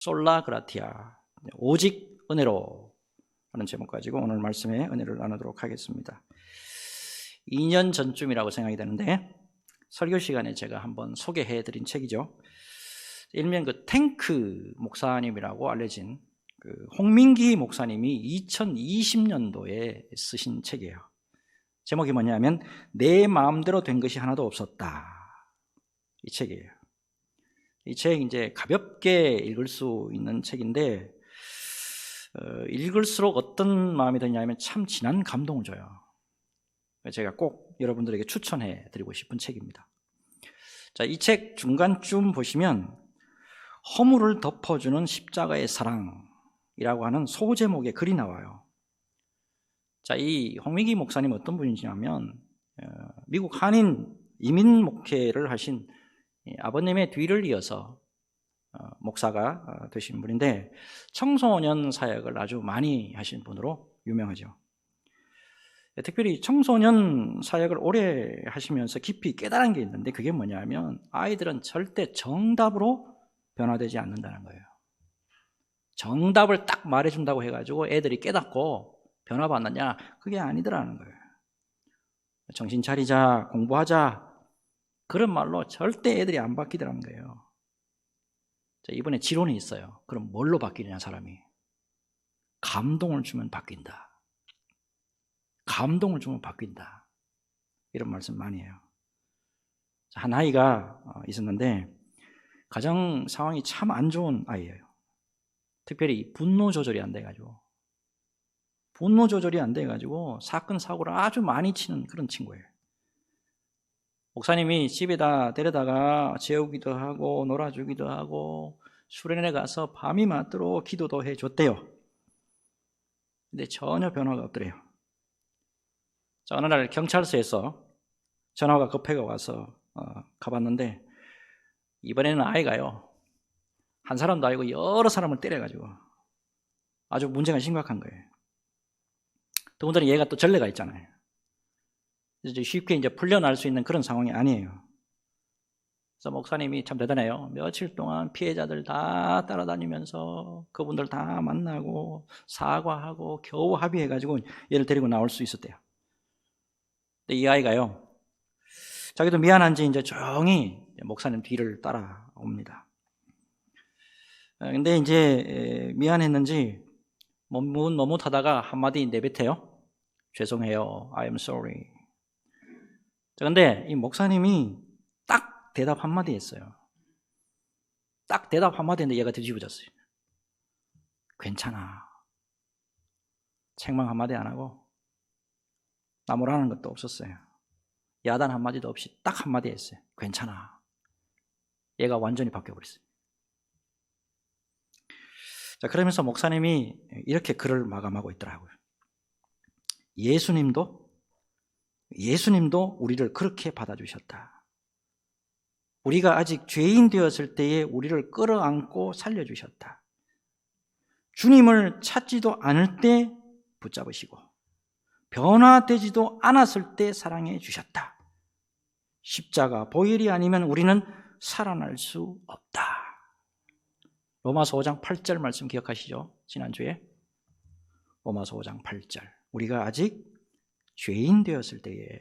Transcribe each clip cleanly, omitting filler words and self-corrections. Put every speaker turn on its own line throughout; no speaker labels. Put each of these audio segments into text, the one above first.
솔라 그라티아, 오직 은혜로 하는 제목 가지고 오늘 말씀에 은혜를 나누도록 하겠습니다. 2년 전쯤이라고 생각이 되는데 설교 시간에 제가 한번 소개해드린 책이죠. 일명 그 탱크 목사님이라고 알려진 그 홍민기 목사님이 2020년도에 쓰신 책이에요. 제목이 뭐냐면 내 마음대로 된 것이 하나도 없었다, 이 책이에요. 이 책 이제 가볍게 읽을 수 있는 책인데 읽을수록 어떤 마음이 드냐면 참 진한 감동을 줘요. 제가 꼭 여러분들에게 추천해 드리고 싶은 책입니다. 자, 이 책 중간쯤 보시면 허물을 덮어주는 십자가의 사랑이라고 하는 소제목의 글이 나와요. 자, 이 홍민기 목사님 어떤 분이시냐면 미국 한인 이민 목회를 하신 아버님의 뒤를 이어서 목사가 되신 분인데 청소년 사역을 아주 많이 하신 분으로 유명하죠. 특별히 청소년 사역을 오래 하시면서 깊이 깨달은 게 있는데 그게 뭐냐면 아이들은 절대 정답으로 변화되지 않는다는 거예요. 정답을 딱 말해준다고 해가지고 애들이 깨닫고 변화받느냐, 그게 아니더라는 거예요. 정신 차리자, 공부하자, 그런 말로 절대 애들이 안 바뀌더라는 거예요. 자, 이번에 지론이 있어요. 그럼 뭘로 바뀌느냐, 사람이? 감동을 주면 바뀐다. 감동을 주면 바뀐다. 이런 말씀 많이 해요. 자, 한 아이가 있었는데 가정 상황이 참 안 좋은 아이예요. 특별히 분노 조절이 안 돼가지고 사건 사고를 아주 많이 치는 그런 친구예요. 목사님이 집에다 데려다가 재우기도 하고 놀아주기도 하고 수련회 가서 밤이 맞도록 기도도 해줬대요. 근데 전혀 변화가 없더래요. 자, 어느 날 경찰서에서 전화가 급하게 와서 가봤는데 이번에는 아이가요, 한 사람도 아니고 여러 사람을 때려가지고 아주 문제가 심각한 거예요. 더군다나 얘가 또 전례가 있잖아요. 이제 쉽게 이제 풀려날 수 있는 그런 상황이 아니에요. 그래서 목사님이 참 대단해요. 며칠 동안 피해자들 다 따라다니면서 그분들 다 만나고 사과하고 겨우 합의해가지고 얘를 데리고 나올 수 있었대요. 근데 이 아이가요, 자기도 미안한지 이제 조용히 목사님 뒤를 따라옵니다. 근데 이제 미안했는지 머뭇하다가 한마디 내뱉어요. 죄송해요. I am sorry. 그런데 이 목사님이 딱 대답 한마디 했어요. 딱 대답 한마디 했는데 얘가 뒤집어졌어요. 괜찮아. 책망 한마디 안 하고 나무라는 것도 없었어요. 야단 한마디도 없이 딱 한마디 했어요. 괜찮아. 얘가 완전히 바뀌어버렸어요. 자, 그러면서 목사님이 이렇게 글을 마감하고 있더라고요. 예수님도 우리를 그렇게 받아주셨다. 우리가 아직 죄인 되었을 때에 우리를 끌어안고 살려주셨다. 주님을 찾지도 않을 때 붙잡으시고 변화되지도 않았을 때 사랑해 주셨다. 십자가 보혈이 아니면 우리는 살아날 수 없다. 로마서 5장 8절 말씀 기억하시죠? 지난주에 로마서 5장 8절, 우리가 아직 죄인 되었을 때에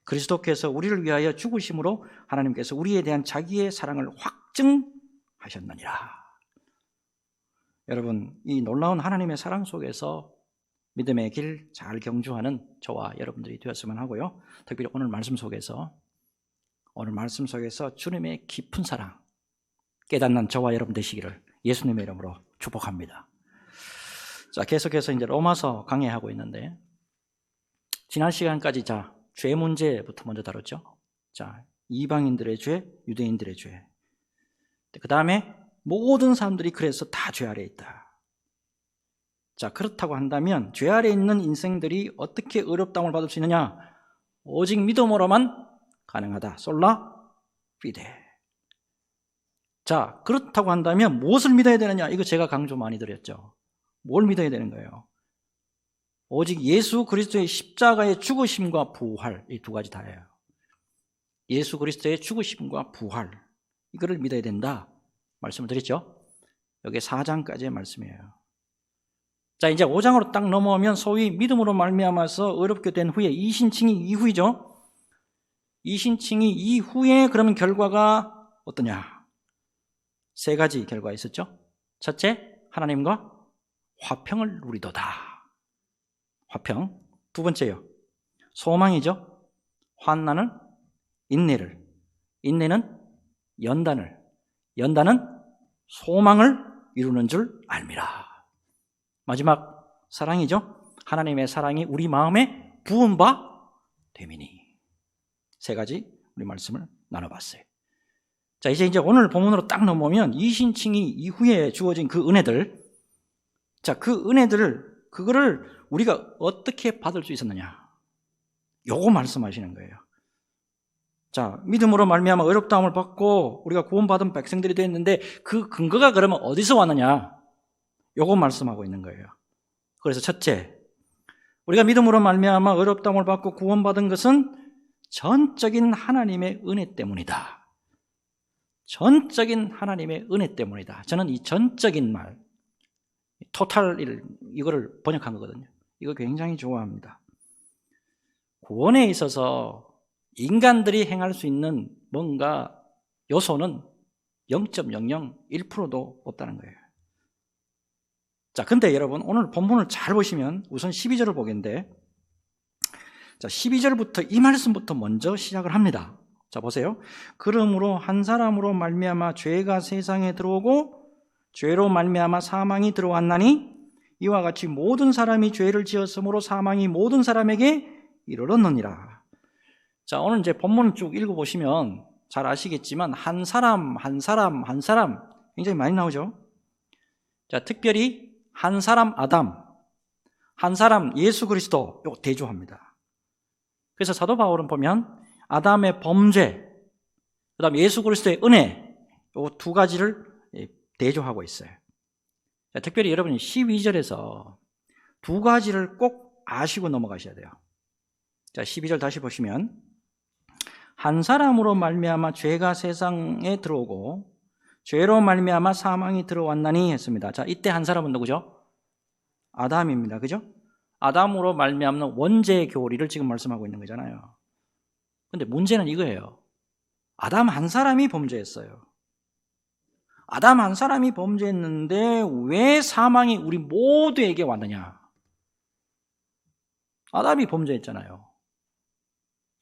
그리스도께서 우리를 위하여 죽으심으로 하나님께서 우리에 대한 자기의 사랑을 확증하셨느니라. 여러분, 이 놀라운 하나님의 사랑 속에서 믿음의 길 잘 경주하는 저와 여러분들이 되었으면 하고요. 특별히 오늘 말씀 속에서 주님의 깊은 사랑 깨닫는 저와 여러분 되시기를 예수님의 이름으로 축복합니다. 자, 계속해서 이제 로마서 강해하고 있는데 지난 시간까지 죄 문제부터 먼저 다뤘죠. 자, 이방인들의 죄, 유대인들의 죄. 그 다음에 모든 사람들이 그래서 다 죄 아래에 있다. 자, 그렇다고 한다면 죄 아래에 있는 인생들이 어떻게 의롭다움을 받을 수 있느냐? 오직 믿음으로만 가능하다. 솔라 피데. 자, 그렇다고 한다면 무엇을 믿어야 되느냐? 이거 제가 강조 많이 드렸죠. 뭘 믿어야 되는 거예요? 오직 예수 그리스도의 십자가의 죽으심과 부활, 이 두 가지 다예요. 예수 그리스도의 죽으심과 부활, 이거를 믿어야 된다 말씀을 드렸죠. 여기 4장까지의 말씀이에요. 자, 이제 5장으로 딱 넘어오면 소위 믿음으로 말미암아서 의롭게 된 후에 이신칭이 이후이죠. 이신칭이 이후에 그러면 결과가 어떠냐? 3가지 결과가 있었죠. 첫째, 하나님과 화평을 누리도다. 화평. 2번째요. 소망이죠. 환난은 인내를, 인내는 연단을, 연단은 소망을 이루는 줄 알미라. 마지막 사랑이죠. 하나님의 사랑이 우리 마음에 부은 바 됨이니. 3가지 우리 말씀을 나눠봤어요. 자, 이제 오늘 본문으로 딱 넘어오면 이신칭이 이후에 주어진 그 은혜들, 자, 그 은혜들을 그거를 우리가 어떻게 받을 수 있었느냐? 요거 말씀하시는 거예요. 자, 믿음으로 말미암아 의롭다함을 받고 우리가 구원받은 백성들이 됐는데 그 근거가 그러면 어디서 왔느냐? 요거 말씀하고 있는 거예요. 그래서 첫째, 우리가 믿음으로 말미암아 의롭다함을 받고 구원받은 것은 전적인 하나님의 은혜 때문이다. 전적인 하나님의 은혜 때문이다. 저는 이 전적인 말, 토탈, 이거를 번역한 거거든요. 이거 굉장히 좋아합니다. 구원에 있어서 인간들이 행할 수 있는 뭔가 요소는 0.001%도 없다는 거예요. 자, 근데 여러분 오늘 본문을 잘 보시면 우선 12절을 보겠는데, 자, 12절부터 이 말씀부터 먼저 시작을 합니다. 자, 보세요. 그러므로 한 사람으로 말미암아 죄가 세상에 들어오고 죄로 말미암아 사망이 들어왔나니 이와 같이 모든 사람이 죄를 지었으므로 사망이 모든 사람에게 이르렀느니라. 자, 오늘 이제 본문을 쭉 읽어보시면 잘 아시겠지만 한 사람 굉장히 많이 나오죠. 자, 특별히 한 사람 아담, 한 사람 예수 그리스도, 이거 대조합니다. 그래서 사도 바울은 보면 아담의 범죄, 그 다음 예수 그리스도의 은혜, 이 2가지를 대조하고 있어요. 자, 특별히 여러분이 12절에서 2가지를 꼭 아시고 넘어가셔야 돼요. 자, 12절 다시 보시면 한 사람으로 말미암아 죄가 세상에 들어오고 죄로 말미암아 사망이 들어왔나니 했습니다. 자, 이때 한 사람은 누구죠? 아담입니다. 그죠? 아담으로 말미암는 원죄 교리를 지금 말씀하고 있는 거잖아요. 근데 문제는 이거예요. 아담 한 사람이 범죄했어요. 아담 한 사람이 범죄했는데 왜 사망이 우리 모두에게 왔느냐? 아담이 범죄했잖아요.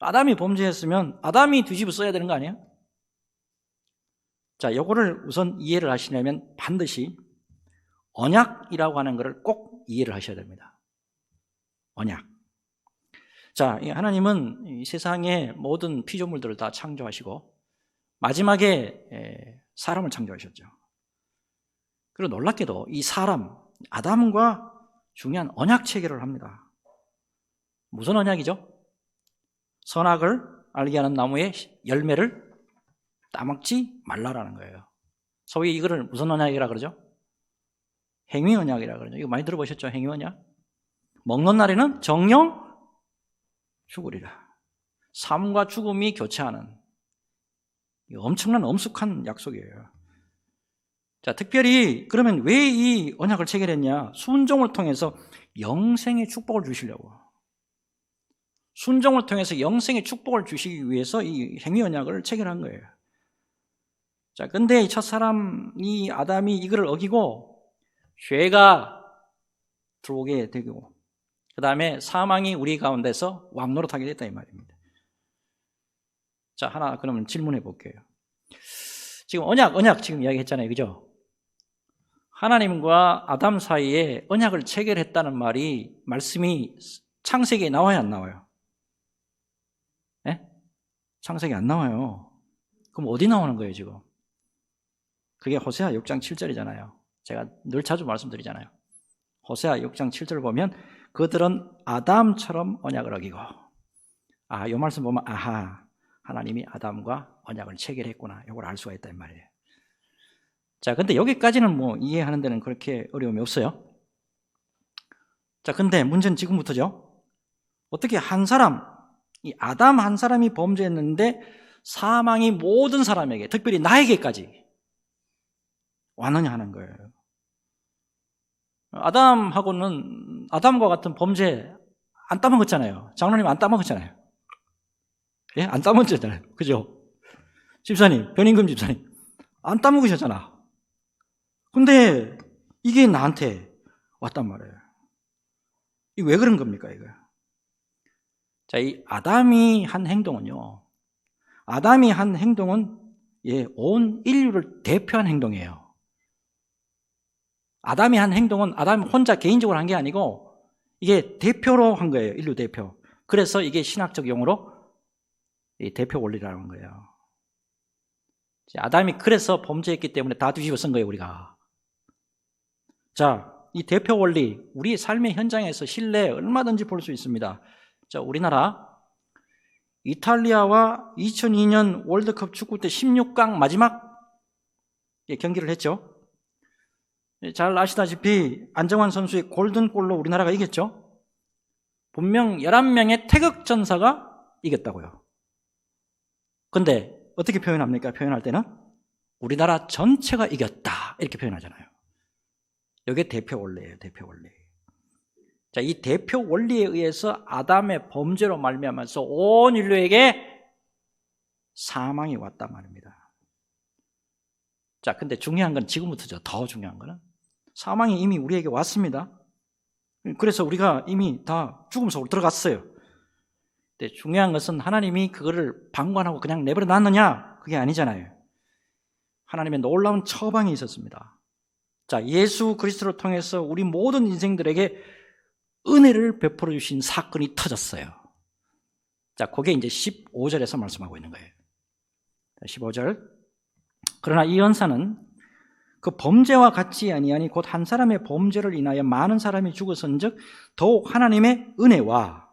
아담이 범죄했으면 아담이 뒤집어 써야 되는 거 아니에요? 자, 요거를 우선 이해를 하시려면 반드시 언약이라고 하는 것을 꼭 이해를 하셔야 됩니다. 언약. 자, 하나님은 이 세상의 모든 피조물들을 다 창조하시고 마지막에 사람을 창조하셨죠. 그리고 놀랍게도 이 사람, 아담과 중요한 언약 체결을 합니다. 무슨 언약이죠? 선악을 알게 하는 나무의 열매를 따먹지 말라라는 거예요. 소위 이거를 무슨 언약이라 그러죠? 행위 언약이라 그러죠. 이거 많이 들어보셨죠? 행위 언약. 먹는 날에는 정령 죽으리라. 삶과 죽음이 교차하는 엄청난 엄숙한 약속이에요. 자, 특별히 그러면 왜 이 언약을 체결했냐? 순종을 통해서 영생의 축복을 주시려고. 순종을 통해서 영생의 축복을 주시기 위해서 이 행위 언약을 체결한 거예요. 자, 근데 이 첫사람, 이 아담이 이거를 어기고 죄가 들어오게 되고 그 다음에 사망이 우리 가운데서 왕노릇하게 됐다 이 말입니다. 자, 하나 그러면 질문해 볼게요. 지금 언약 지금 이야기했잖아요. 그죠? 하나님과 아담 사이에 언약을 체결했다는 말씀이 창세기에 나와요, 안 나와요? 네? 창세기 안 나와요. 그럼 어디 나오는 거예요, 지금? 그게 호세아 6장 7절이잖아요. 제가 늘 자주 말씀드리잖아요. 호세아 6장 7절 보면 그들은 아담처럼 언약을 어기고, 이 말씀 보면 하나님이 아담과 언약을 체결했구나, 이걸 알 수가 있다 이 말이에요. 자, 근데 여기까지는 뭐 이해하는 데는 그렇게 어려움이 없어요. 자, 근데 문제는 지금부터죠. 어떻게 한 사람, 이 아담 한 사람이 범죄했는데 사망이 모든 사람에게, 특별히 나에게까지 왔느냐 하는 거예요. 아담과 같은 범죄 안 따먹었잖아요. 장로님 안 따먹었잖아요. 예? 안 따먹었잖아요. 그죠? 집사님, 변임금 집사님 안 따먹으셨잖아. 근데 이게 나한테 왔단 말이에요. 이게 왜 그런 겁니까, 이거? 자, 이 아담이 한 행동은요. 온 인류를 대표한 행동이에요. 아담이 한 행동은 아담 혼자 개인적으로 한 게 아니고 이게 대표로 한 거예요. 인류 대표. 그래서 이게 신학적 용어로 이 대표 원리라는 거예요. 아담이 그래서 범죄했기 때문에 다 뒤집어 쓴 거예요, 우리가. 자, 이 대표 원리, 우리 삶의 현장에서 실내 얼마든지 볼 수 있습니다. 자, 우리나라 이탈리아와 2002년 월드컵 축구 때 16강 마지막 경기를 했죠. 잘 아시다시피 안정환 선수의 골든골로 우리나라가 이겼죠. 분명 11명의 태극전사가 이겼다고요. 근데 어떻게 표현합니까? 표현할 때는 우리나라 전체가 이겼다 이렇게 표현하잖아요. 이게 대표 원리예요. 대표 원리. 자, 이 대표 원리에 의해서 아담의 범죄로 말미암아서 온 인류에게 사망이 왔단 말입니다. 자, 근데 중요한 건 지금부터죠. 더 중요한 거는 사망이 이미 우리에게 왔습니다. 그래서 우리가 이미 다 죽음 속으로 들어갔어요. 근데 중요한 것은 하나님이 그거를 방관하고 그냥 내버려 놨느냐? 그게 아니잖아요. 하나님의 놀라운 처방이 있었습니다. 자, 예수 그리스도를 통해서 우리 모든 인생들에게 은혜를 베풀어 주신 사건이 터졌어요. 자, 그게 이제 15절에서 말씀하고 있는 거예요. 15절. 그러나 이 은사는 그 범죄와 같지 아니하니 곧 한 사람의 범죄를 인하여 많은 사람이 죽었은즉 더욱 하나님의 은혜와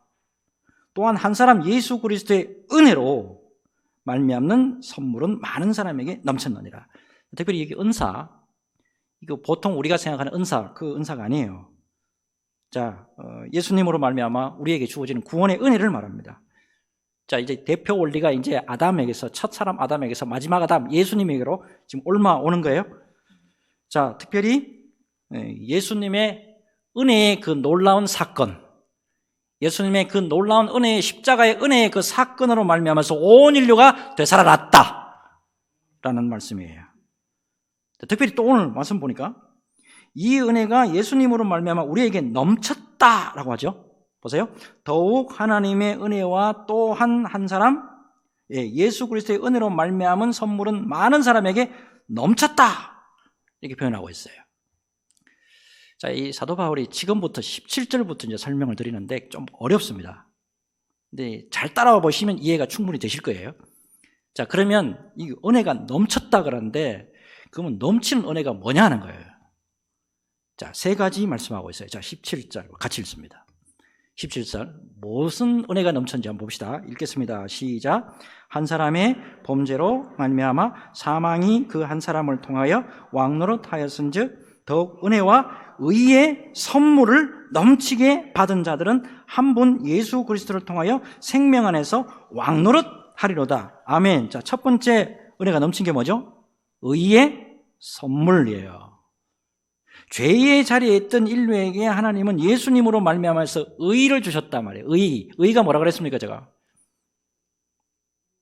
또한 한 사람 예수 그리스도의 은혜로 말미암는 선물은 많은 사람에게 넘쳤느니라. 특별히 이게 은사, 이거 보통 우리가 생각하는 은사, 그 은사가 아니에요. 자, 예수님으로 말미암아 우리에게 주어지는 구원의 은혜를 말합니다. 자, 이제 대표 원리가 이제 아담에게서, 첫 사람 아담에게서 마지막 아담 예수님에게로 지금 올라오는 거예요. 자, 특별히 예수님의 은혜의 그 놀라운 사건, 예수님의 그 놀라운 은혜의 십자가의 은혜의 그 사건으로 말미암아서 온 인류가 되살아났다라는 말씀이에요. 특별히 또 오늘 말씀 보니까 이 은혜가 예수님으로 말미암아 우리에게 넘쳤다라고 하죠. 보세요. 더욱 하나님의 은혜와 또한 한 사람, 예수 그리스도의 은혜로 말미암은 선물은 많은 사람에게 넘쳤다 이렇게 표현하고 있어요. 자, 이 사도 바울이 지금부터 17절부터 이제 설명을 드리는데 좀 어렵습니다. 근데 잘 따라와 보시면 이해가 충분히 되실 거예요. 자, 그러면 이 은혜가 넘쳤다 그러는데 그러면 넘치는 은혜가 뭐냐 하는 거예요. 자, 세 가지 말씀하고 있어요. 자, 17절 같이 읽습니다. 17절 무슨 은혜가 넘쳤는지 한번 봅시다. 읽겠습니다. 시작. 한 사람의 범죄로 말미암아 사망이 그 한 사람을 통하여 왕노릇하였은즉 더욱 은혜와 의의 선물을 넘치게 받은 자들은 한 분 예수 그리스도를 통하여 생명 안에서 왕노릇하리로다. 아멘. 자, 첫 번째 은혜가 넘친 게 뭐죠? 의의 선물이에요. 죄의 자리에 있던 인류에게 하나님은 예수님으로 말미암아서 의를 주셨단 말이에요. 의가 뭐라 그랬습니까, 제가?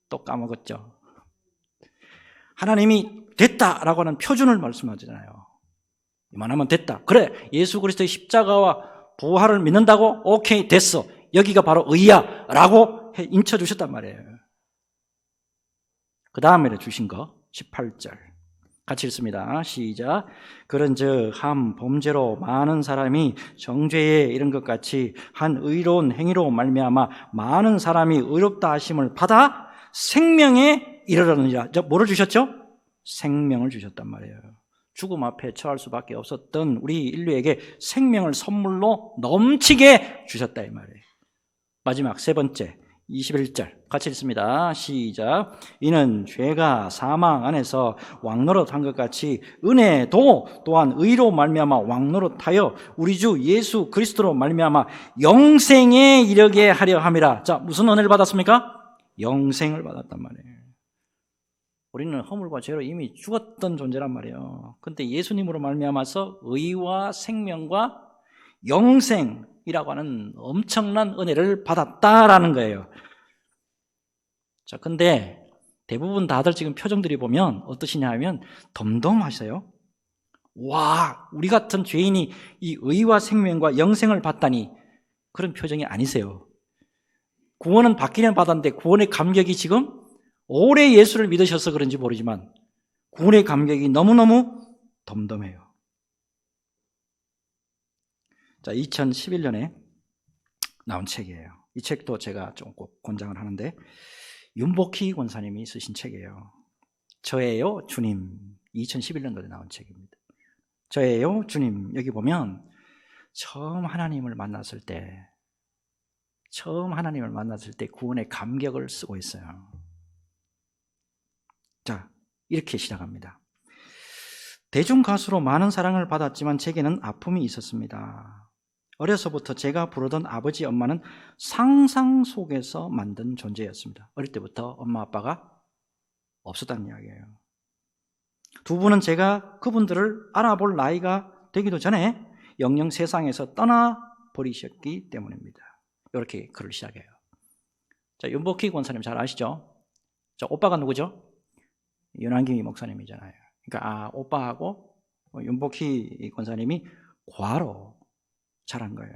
또 까먹었죠. 하나님이 됐다라고 하는 표준을 말씀하잖아요. 이만하면 됐다. 그래, 예수 그리스도의 십자가와 부활을 믿는다고? 오케이, 됐어. 여기가 바로 의야 라고 인쳐주셨단 말이에요. 그 다음에 주신 거 18절 같이 읽습니다. 시작. 그런즉 한 범죄로 많은 사람이 정죄에 이른 것 같이 한 의로운 행위로 말미암아 많은 사람이 의롭다 하심을 받아 생명에 이르렀느니라. 뭐를 주셨죠? 생명을 주셨단 말이에요. 죽음 앞에 처할 수밖에 없었던 우리 인류에게 생명을 선물로 넘치게 주셨다 이 말이에요. 마지막 세 번째 21절 같이 읽습니다. 시작. 이는 죄가 사망 안에서 왕노릇한 것 같이 은혜도 또한 의로 말미암아 왕노릇하여 우리 주 예수 그리스도로 말미암아 영생에 이르게 하려 함이라. 자, 무슨 은혜를 받았습니까? 영생을 받았단 말이에요. 우리는 허물과 죄로 이미 죽었던 존재란 말이에요. 근데 예수님으로 말미암아서 의와 생명과 영생이라고 하는 엄청난 은혜를 받았다라는 거예요. 자, 근데 대부분 다들 지금 표정들이 보면 어떠시냐 하면 덤덤하세요. 와, 우리 같은 죄인이 이 의와 생명과 영생을 받다니, 그런 표정이 아니세요. 구원은 받기는 받았는데 구원의 감격이 지금 오래 예수를 믿으셔서 그런지 모르지만 구원의 감격이 너무너무 덤덤해요. 자, 2011년에 나온 책이에요. 이 책도 제가 좀 꼭 권장을 하는데 윤복희 권사님이 쓰신 책이에요. 저예요 주님. 2011년도에 나온 책입니다. 저예요 주님. 여기 보면 처음 하나님을 만났을 때 구원의 감격을 쓰고 있어요. 자, 이렇게 시작합니다. 대중가수로 많은 사랑을 받았지만 제게는 아픔이 있었습니다. 어려서부터 제가 부르던 아버지 엄마는 상상 속에서 만든 존재였습니다. 어릴 때부터 엄마 아빠가 없었다는 이야기예요. 두 분은 제가 그분들을 알아볼 나이가 되기도 전에 영영 세상에서 떠나버리셨기 때문입니다. 이렇게 글을 시작해요. 자, 윤복희 권사님 잘 아시죠? 자, 오빠가 누구죠? 윤한기 목사님이잖아요. 그러니까 오빠하고 윤복희 권사님이 과로 자란 거예요.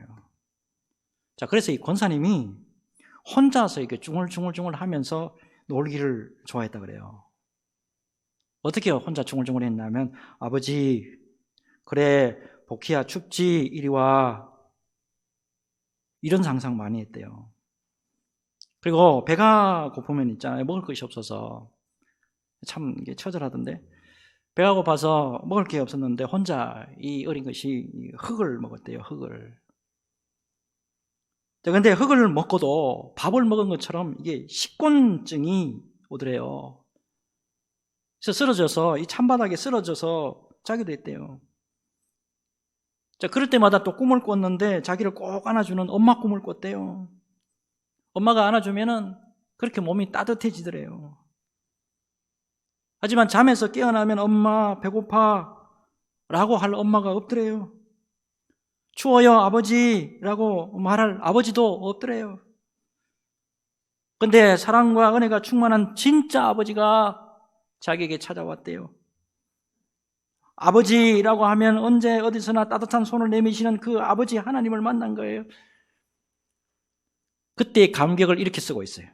자, 그래서 이 권사님이 혼자서 이렇게 중얼중얼 하면서 놀기를 좋아했다 그래요. 어떻게 혼자 중얼중얼 했냐면, 아버지, 그래, 복희야 춥지, 이리 와. 이런 상상 많이 했대요. 그리고 배가 고프면 있잖아요. 먹을 것이 없어서. 참 이게 처절하던데. 배가 고파서 먹을 게 없었는데 혼자 이 어린 것이 흙을 먹었대요. 흙을. 근데 흙을 먹고도 밥을 먹은 것처럼 이게 식곤증이 오더래요. 그래서 쓰러져서 이 찬바닥에 쓰러져서 자기도 했대요. 자, 그럴 때마다 또 꿈을 꿨는데 자기를 꼭 안아주는 엄마 꿈을 꿨대요. 엄마가 안아주면은 그렇게 몸이 따뜻해지더래요. 하지만 잠에서 깨어나면 엄마 배고파 라고 할 엄마가 없더래요. 추워요 아버지 라고 말할 아버지도 없더래요. 근데 사랑과 은혜가 충만한 진짜 아버지가 자기에게 찾아왔대요. 아버지라고 하면 언제 어디서나 따뜻한 손을 내미시는 그 아버지 하나님을 만난 거예요. 그때의 감격을 이렇게 쓰고 있어요.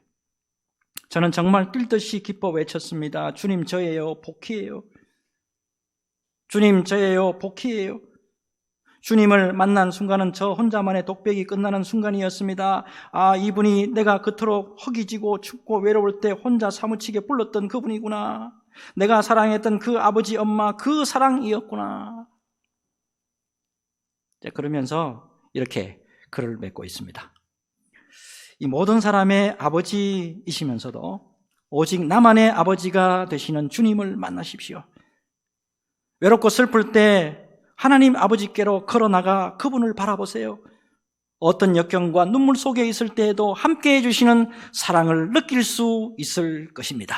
저는 정말 뛸 듯이 기뻐 외쳤습니다. 주님 저예요, 복희예요. 주님 저예요, 복희예요. 주님을 만난 순간은 저 혼자만의 독백이 끝나는 순간이었습니다. 이분이 내가 그토록 허기지고 춥고 외로울 때 혼자 사무치게 불렀던 그분이구나. 내가 사랑했던 그 아버지 엄마 그 사랑이었구나. 그러면서 이렇게 글을 맺고 있습니다. 이 모든 사람의 아버지이시면서도 오직 나만의 아버지가 되시는 주님을 만나십시오. 외롭고 슬플 때 하나님 아버지께로 걸어나가 그분을 바라보세요. 어떤 역경과 눈물 속에 있을 때에도 함께 해주시는 사랑을 느낄 수 있을 것입니다.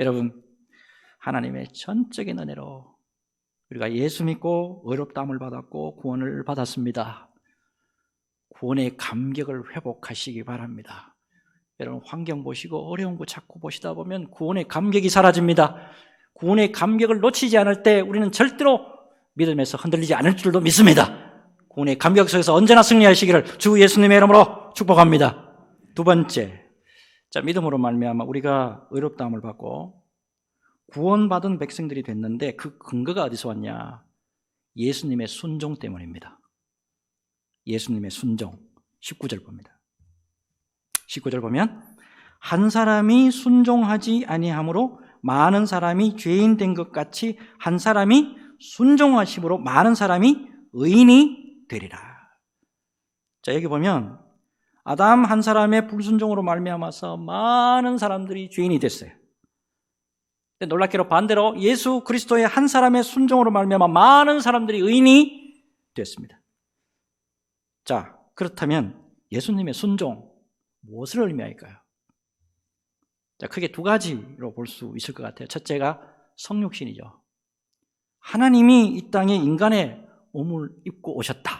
여러분, 하나님의 전적인 은혜로 우리가 예수 믿고 의롭다함을 받았고 구원을 받았습니다. 구원의 감격을 회복하시기 바랍니다. 여러분, 환경 보시고 어려운 거 자꾸 보시다 보면 구원의 감격이 사라집니다. 구원의 감격을 놓치지 않을 때 우리는 절대로 믿음에서 흔들리지 않을 줄도 믿습니다. 구원의 감격 속에서 언제나 승리하시기를 주 예수님의 이름으로 축복합니다. 두 번째, 자, 믿음으로 말미암아 우리가 의롭다함을 받고 구원받은 백성들이 됐는데 그 근거가 어디서 왔냐? 예수님의 순종 때문입니다. 예수님의 순종. 19절 봅니다. 19절 보면 한 사람이 순종하지 아니함으로 많은 사람이 죄인 된 것 같이 한 사람이 순종하심으로 많은 사람이 의인이 되리라. 자, 여기 보면 아담 한 사람의 불순종으로 말미암아서 많은 사람들이 죄인이 됐어요. 근데 놀랍게도 반대로 예수 그리스도의 한 사람의 순종으로 말미암아 많은 사람들이 의인이 됐습니다. 자, 그렇다면 예수님의 순종 무엇을 의미할까요? 자, 크게 두 가지로 볼 수 있을 것 같아요. 첫째가 성육신이죠. 하나님이 이 땅에 인간의 몸을 입고 오셨다.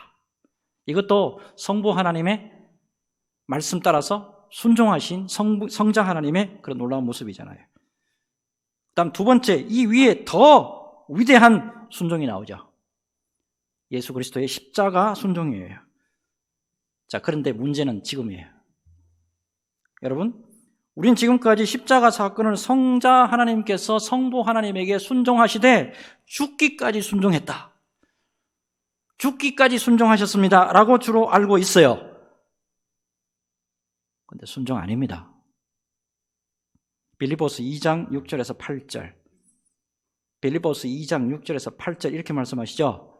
이것도 성부 하나님의 말씀 따라서 순종하신 성자 하나님의 그런 놀라운 모습이잖아요. 그다음 두 번째, 이 위에 더 위대한 순종이 나오죠. 예수 그리스도의 십자가 순종이에요. 자, 그런데 문제는 지금이에요. 여러분, 우린 지금까지 십자가 사건을 성자 하나님께서 성부 하나님에게 순종하시되 죽기까지 순종했다. 죽기까지 순종하셨습니다 라고 주로 알고 있어요. 그런데 순종 아닙니다. 빌립보서 2장 6절에서 8절, 빌립보서 2장 6절에서 8절 이렇게 말씀하시죠.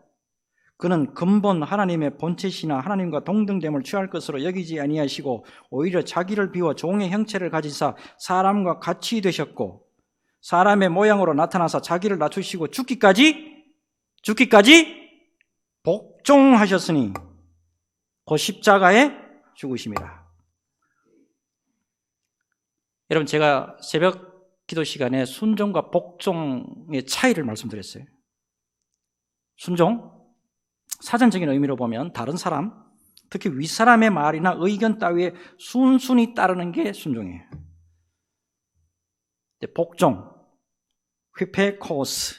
그는 근본 하나님의 본체시나 하나님과 동등됨을 취할 것으로 여기지 아니하시고 오히려 자기를 비워 종의 형체를 가지사 사람과 같이 되셨고 사람의 모양으로 나타나사 자기를 낮추시고 죽기까지 복종하셨으니 그 십자가에 죽으심이라. 여러분, 제가 새벽 기도 시간에 순종과 복종의 차이를 말씀드렸어요. 순종, 사전적인 의미로 보면 다른 사람, 특히 윗사람의 말이나 의견 따위에 순순히 따르는 게 순종이에요. 복종, 휘페코스,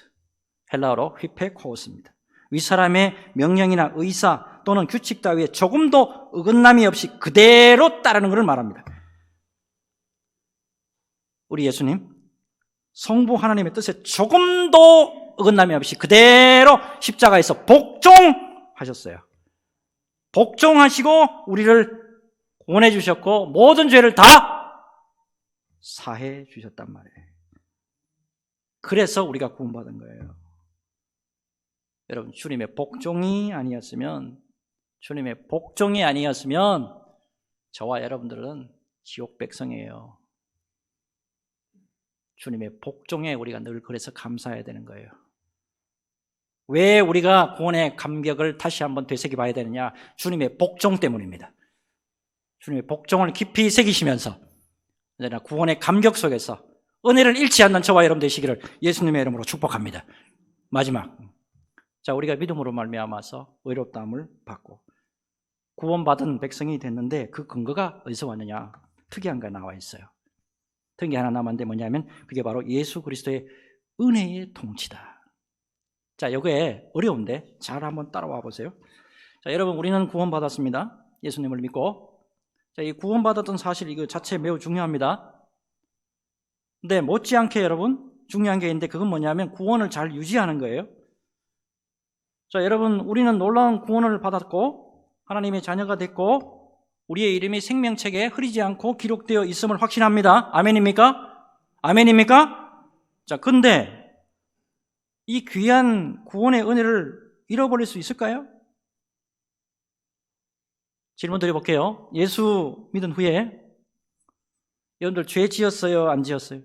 헬라어로 휘페코스입니다. 윗사람의 명령이나 의사 또는 규칙 따위에 조금도 어긋남이 없이 그대로 따르는 것을 말합니다. 우리 예수님, 성부 하나님의 뜻에 조금도 어긋남이 없이 그대로 십자가에서 복종하셨어요. 복종하시고 우리를 구원해 주셨고 모든 죄를 다 사해 주셨단 말이에요. 그래서 우리가 구원받은 거예요. 여러분, 주님의 복종이 아니었으면 저와 여러분들은 지옥 백성이에요. 주님의 복종에 우리가 늘 그래서 감사해야 되는 거예요. 왜 우리가 구원의 감격을 다시 한번 되새겨 봐야 되느냐? 주님의 복종 때문입니다. 주님의 복종을 깊이 새기시면서 구원의 감격 속에서 은혜를 잃지 않는 저와 여러분 되시기를 예수님의 이름으로 축복합니다. 마지막, 자, 우리가 믿음으로 말미암아서 의롭다함을 받고 구원받은 백성이 됐는데 그 근거가 어디서 왔느냐? 특이한 거 나와 있어요. 특이 하나 남았는데 뭐냐면 그게 바로 예수 그리스도의 은혜의 통치다. 자, 이게 어려운데 잘 한번 따라와 보세요. 자, 여러분, 우리는 구원받았습니다. 예수님을 믿고. 자, 이 구원받았던 사실 이거 자체 매우 중요합니다. 근데 못지않게 여러분 중요한 게 있는데 그건 뭐냐면 구원을 잘 유지하는 거예요. 자, 여러분, 우리는 놀라운 구원을 받았고 하나님의 자녀가 됐고 우리의 이름이 생명책에 흐리지 않고 기록되어 있음을 확신합니다. 아멘입니까? 아멘입니까? 자, 근데 이 귀한 구원의 은혜를 잃어버릴 수 있을까요? 질문 드려볼게요. 예수 믿은 후에 여러분들 죄 지었어요? 안 지었어요?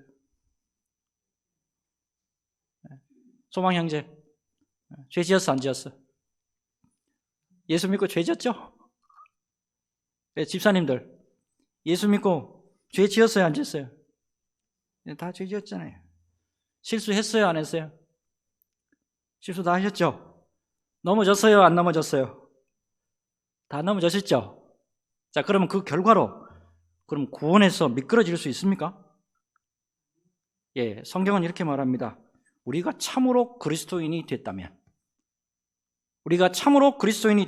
소망 형제, 죄 지었어? 안 지었어? 예수 믿고 죄 지었죠? 집사님들, 예수 믿고 죄 지었어요? 안 지었어요? 다 죄 지었잖아요. 실수했어요? 안 했어요? 실수 다 하셨죠? 넘어졌어요? 안 넘어졌어요? 다 넘어졌었죠? 자, 그러면 그 결과로 그럼 구원에서 미끄러질 수 있습니까? 예, 성경은 이렇게 말합니다. 우리가 참으로 그리스도인이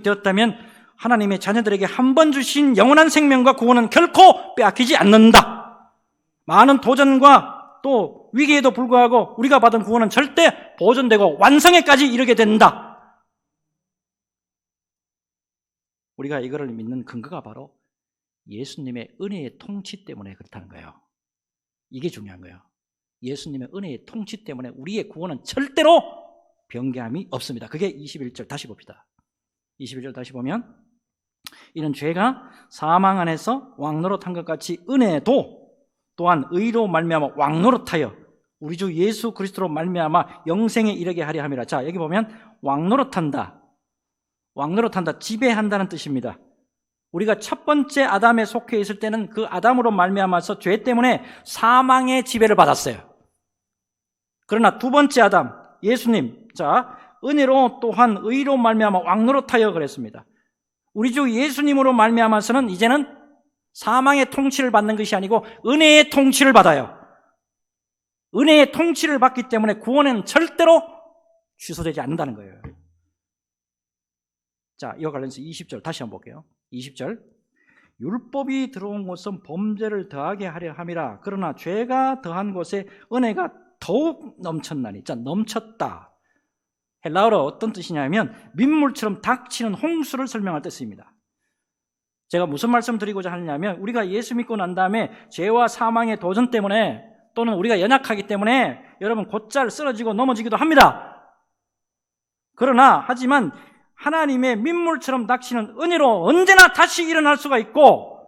되었다면 하나님의 자녀들에게 한 번 주신 영원한 생명과 구원은 결코 빼앗기지 않는다. 많은 도전과 또 위기에도 불구하고 우리가 받은 구원은 절대 보존되고 완성에까지 이르게 된다. 우리가 이거를 믿는 근거가 바로 예수님의 은혜의 통치 때문에 그렇다는 거예요. 이게 중요한 거예요. 예수님의 은혜의 통치 때문에 우리의 구원은 절대로 변개함이 없습니다. 그게 21절 다시 봅시다. 21절 다시 보면 이는 죄가 사망 안에서 왕노릇한 것 같이 은혜도 또한 의로 말미암아 왕노릇하여 우리 주 예수 그리스도로 말미암아 영생에 이르게 하려 함이라. 자, 여기 보면 왕노릇한다, 지배한다는 뜻입니다. 우리가 첫 번째 아담에 속해 있을 때는 그 아담으로 말미암아서 죄 때문에 사망의 지배를 받았어요. 그러나 두 번째 아담, 예수님, 자, 은혜로 또한 의로 말미암아 왕노릇하여 그랬습니다. 우리 주 예수님으로 말미암아서는 이제는 사망의 통치를 받는 것이 아니고 은혜의 통치를 받아요. 은혜의 통치를 받기 때문에 구원은 절대로 취소되지 않는다는 거예요. 자, 이와 관련해서 20절 다시 한번 볼게요. 20절. 율법이 들어온 곳은 범죄를 더하게 하려 함이라. 그러나 죄가 더한 곳에 은혜가 더욱 넘쳤나니. 자, 넘쳤다. 헬라어로 어떤 뜻이냐면 민물처럼 닥치는 홍수를 설명할 때 쓰입니다. 제가 무슨 말씀 드리고자 하느냐면 우리가 예수 믿고 난 다음에 죄와 사망의 도전 때문에 또는 우리가 연약하기 때문에 여러분 곧잘 쓰러지고 넘어지기도 합니다. 그러나 하지만 하나님의 민물처럼 닥치는 은혜로 언제나 다시 일어날 수가 있고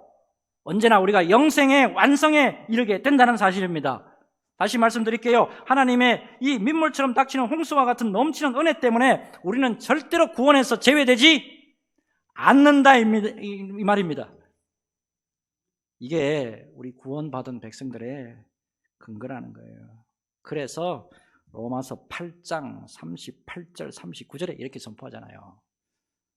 언제나 우리가 영생의 완성에 이르게 된다는 사실입니다. 다시 말씀드릴게요. 하나님의 이 민물처럼 닥치는 홍수와 같은 넘치는 은혜 때문에 우리는 절대로 구원에서 제외되지 않는다 이 말입니다. 이게 우리 구원받은 백성들의 근거라는 거예요. 그래서 로마서 8장 38절 39절에 이렇게 선포하잖아요.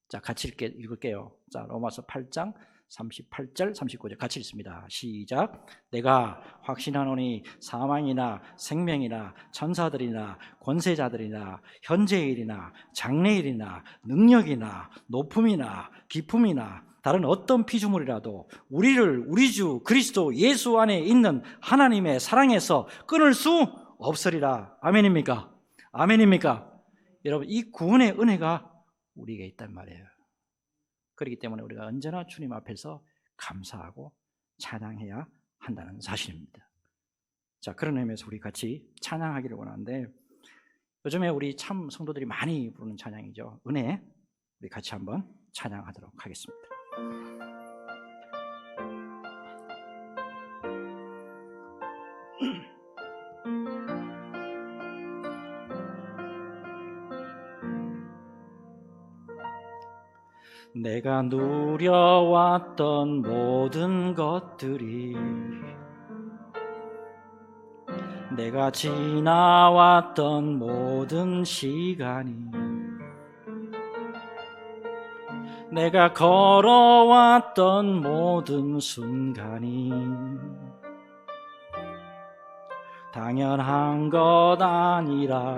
자, 같이 읽을게요. 자, 로마서 8장 38절 39절 같이 읽습니다. 시작. 내가 확신하노니 사망이나 생명이나 천사들이나 권세자들이나 현재일이나 장래일이나 능력이나 높음이나 깊음이나 다른 어떤 피조물이라도 우리를 우리 주 그리스도 예수 안에 있는 하나님의 사랑에서 끊을 수 없으리라. 아멘입니까? 아멘입니까? 여러분, 이 구원의 은혜가 우리에게 있단 말이에요. 그렇기 때문에 우리가 언제나 주님 앞에서 감사하고 찬양해야 한다는 사실입니다. 자, 그런 의미에서 우리 같이 찬양하기를 원하는데 요즘에 우리 참 성도들이 많이 부르는 찬양이죠. 은혜. 우리 같이 한번 찬양하도록 하겠습니다. 내가 누려왔던 모든 것들이 내가 지나왔던 모든 시간이 내가 걸어왔던 모든 순간이 당연한 것 아니라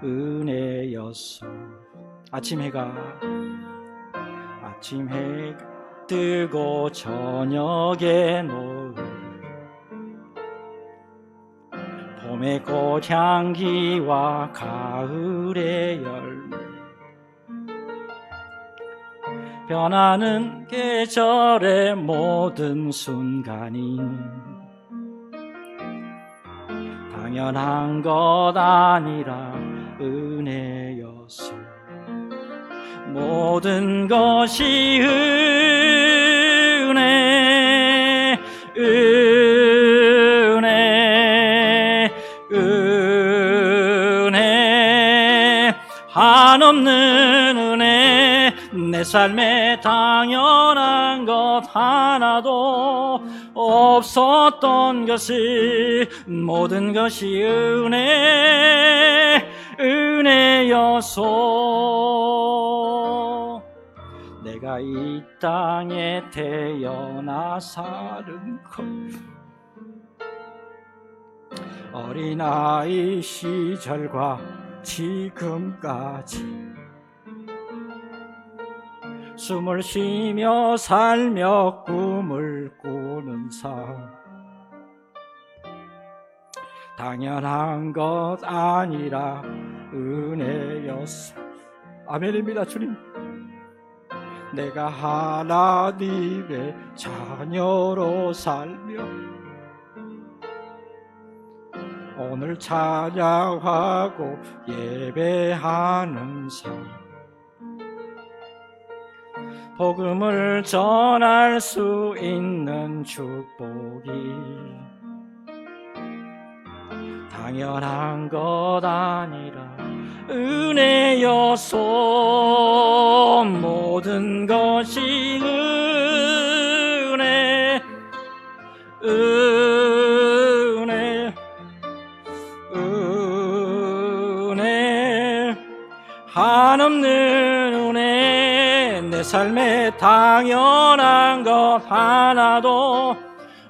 은혜였어. 아침 해가 뜨고 저녁에 노을 봄의 꽃향기와 가을의 열매 변하는 계절의 모든 순간이 당연한 것 아니라 은혜였어. 모든 것이 은혜, 은혜, 은혜, 한없는 은혜. 내 삶에 당연한 것 하나도 없었던 것이 모든 것이 은혜, 은혜여서 내가 이 땅에 태어나 사는 것 어린아이 시절과 지금까지 숨을 쉬며 살며 꿈을 꾸는 삶 당연한 것 아니라 은혜였어. 아멘입니다. 주님, 내가 하나님의 자녀로 살며 오늘 찬양하고 예배하는 삶 복음을 전할 수 있는 축복이 당연한 것 아니라 은혜여서 모든 것이 한없는 은혜, 내 삶에 당연한 것 하나도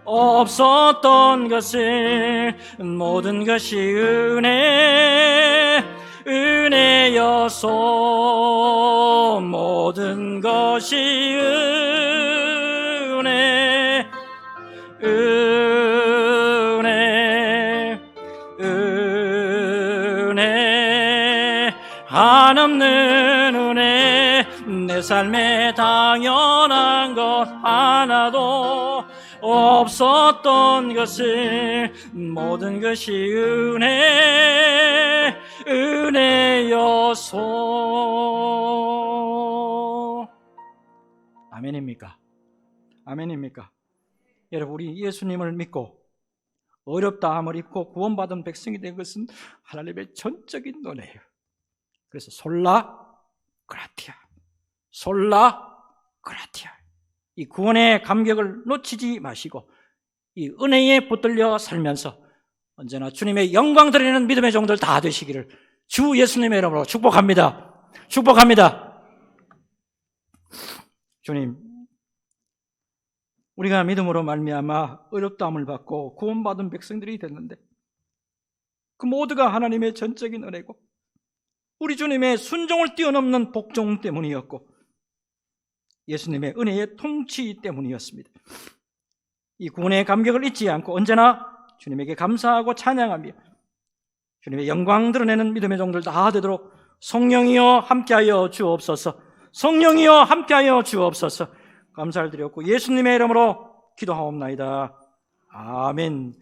없었던 것을 모든 것이 은혜여서 모든 것이 은혜 한없는 은혜 내 삶에 당연한 것 하나도 없었던 것을 모든 것이 은혜여서 아멘입니까? 아멘입니까? 여러분 우리 예수님을 믿고 어렵다함을 입고 구원받은 백성이 된 것은 하나님의 전적인 은혜예요. 그래서 솔라 그라티아 이 구원의 감격을 놓치지 마시고 이 은혜에 붙들려 살면서 언제나 주님의 영광 드리는 믿음의 종들 다 되시기를 주 예수님의 이름으로 축복합니다. 주님, 우리가 믿음으로 말미암아 어렵다함을 받고 구원받은 백성들이 됐는데 그 모두가 하나님의 전적인 은혜고 우리 주님의 순종을 뛰어넘는 복종 때문이었고 예수님의 은혜의 통치 때문이었습니다. 이 구원의 감격을 잊지 않고 언제나 주님에게 감사하고 찬양하며 주님의 영광 드러내는 믿음의 종들 다 되도록 성령이여 함께하여 주옵소서. 감사를 드렸고 예수님의 이름으로 기도하옵나이다. 아멘.